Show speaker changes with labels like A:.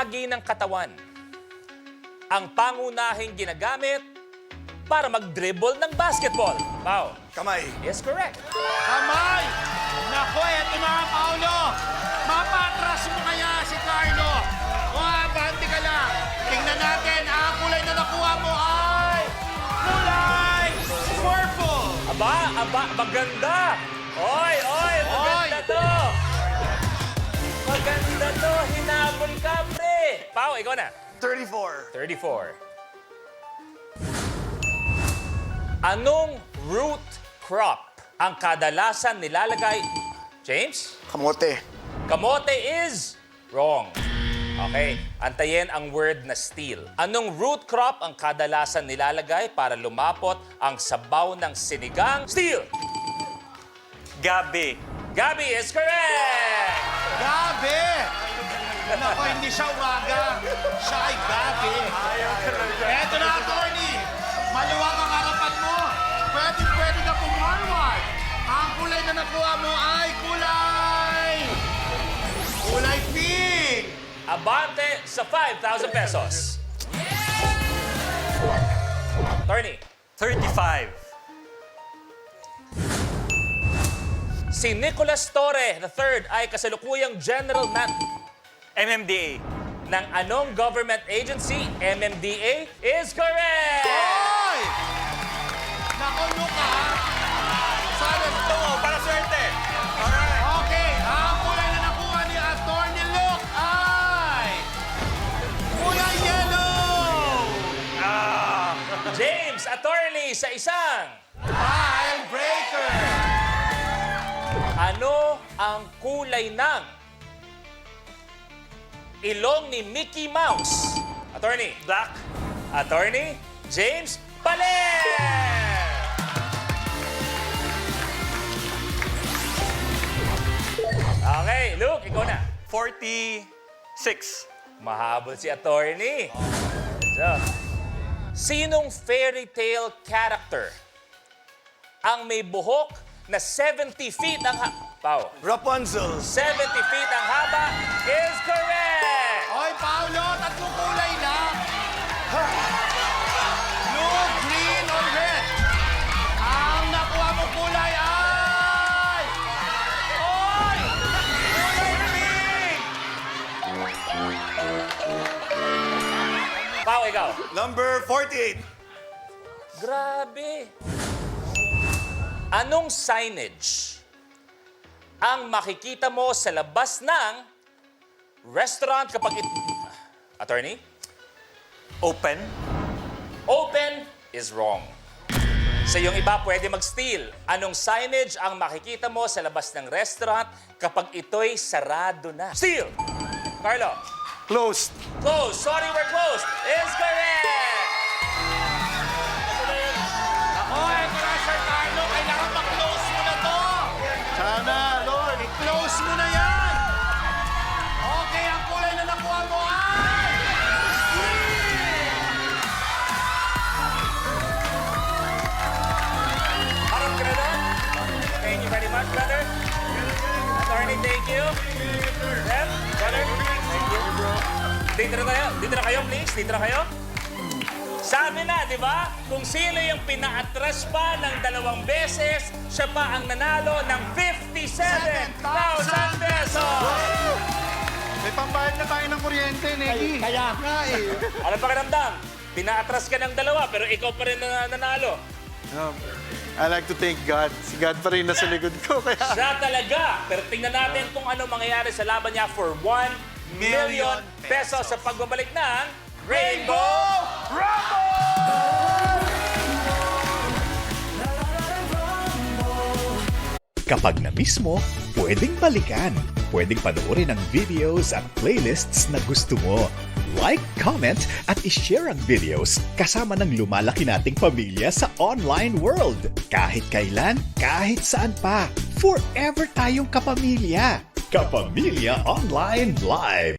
A: bahagi ng katawan ang pangunahing ginagamit para mag-dribble ng basketball? Pao.
B: Kamay.
A: Yes, correct.
C: Kamay! Nako, eto na ang Paolo. Mapatras mo kaya si Carlo. O, abante ka lang. Tingnan natin, ang kulay na nakuha mo ay kulay purple.
A: Aba, maganda. Oy, maganda to. Maganda to, hinabol ka, pre. Pao, ikaw na.
B: 34.
A: 34. Anong root crop ang kadalasan nilalagay? James?
B: Kamote.
A: Kamote is wrong. Okay, antayin ang word na steel. Anong root crop ang kadalasan nilalagay para lumapot ang sabaw ng sinigang? Steel!
D: Gabi.
A: Gabi is correct!
C: Gabi! Nako, hindi siya umaga. Siya ay gabi. Eto na, attorney. Maluwag ang harapan mo. Pwede ka pumarwag. Ang kulay na nakuha mo ay kulay pink.
A: Abante sa 5,000 pesos. Attorney,
D: 35.
A: si Nicolas Torre III ay kasalukuyang general
D: MMDA.
A: ng anong government agency? MMDA is correct!
C: Hoy! Nako, Luka, ha? Sana
D: Ito, para swerte. Alright.
C: okay, ang kulay na nakuha ni Attorney Luke ay kulay yellow!
A: James, attorney sa isang.
C: File breaker!
A: Ano ang kulay ng ilong ni Mickey Mouse? Attorney.
D: Black.
A: Attorney James Paler! Okay, Luke, ikaw na.
D: 46.
A: Mahabol si attorney. So, sinong fairy tale character ang may buhok na 70 feet ang Pao.
B: Rapunzel.
A: 70 feet ang haba is correct!
C: Hoy, Paolo, tatlong kulay lang. Blue, green, or red. Ang nakuha mo kulay ay... Oy! Kulay pink!
A: Pao, ikaw.
B: Number 48.
A: Grabe. Anong signage ang makikita mo sa labas ng restaurant kapag Attorney?
D: Open.
A: Open is wrong. Sa iyong iba, pwede mag-steal. Anong signage ang makikita mo sa labas ng restaurant kapag ito'y sarado na? Steal! Carlo.
B: Closed.
A: Close. Sorry, we're closed. Is correct!
C: Ako, eto na, Sir Carlo. Kailangan ma-close mo na to.
B: Sana, Lord.
C: I-close mo na yan. Okay, ang kulay na nakuha mo ay...
A: Harap ka na doon. Thank you very much, brother. Attorney, thank you. Rep, brother, thank you. Dito na tayo. Dito na kayo, please. Dito na kayo. Sabi na, di ba? Kung sino yung pinaatras pa ng 2 beses, siya pa ang nanalo ng 57,000 pesos!
E: May pambayad na tayo ng kuryente, Negi.
C: Kaya nga eh.
A: Ano pa karamdam? Pinaatras ka ng 2, pero ikaw pa rin nanalo.
E: I like to thank God. Si God pa rin nasa likod ko. Kaya...
A: Siya talaga. Pero tingnan natin kung ano mangyayari sa laban niya for 1 million pesos sa pagbabalik ng Rainbow
F: Kapag na-miss mo, pwedeng balikan. Pwedeng panoorin ang videos at playlists na gusto mo. Like, comment, at ishare ang videos kasama ng lumalaki nating pamilya sa online world. Kahit kailan, kahit saan pa. Forever tayong kapamilya. Kapamilya Online Live.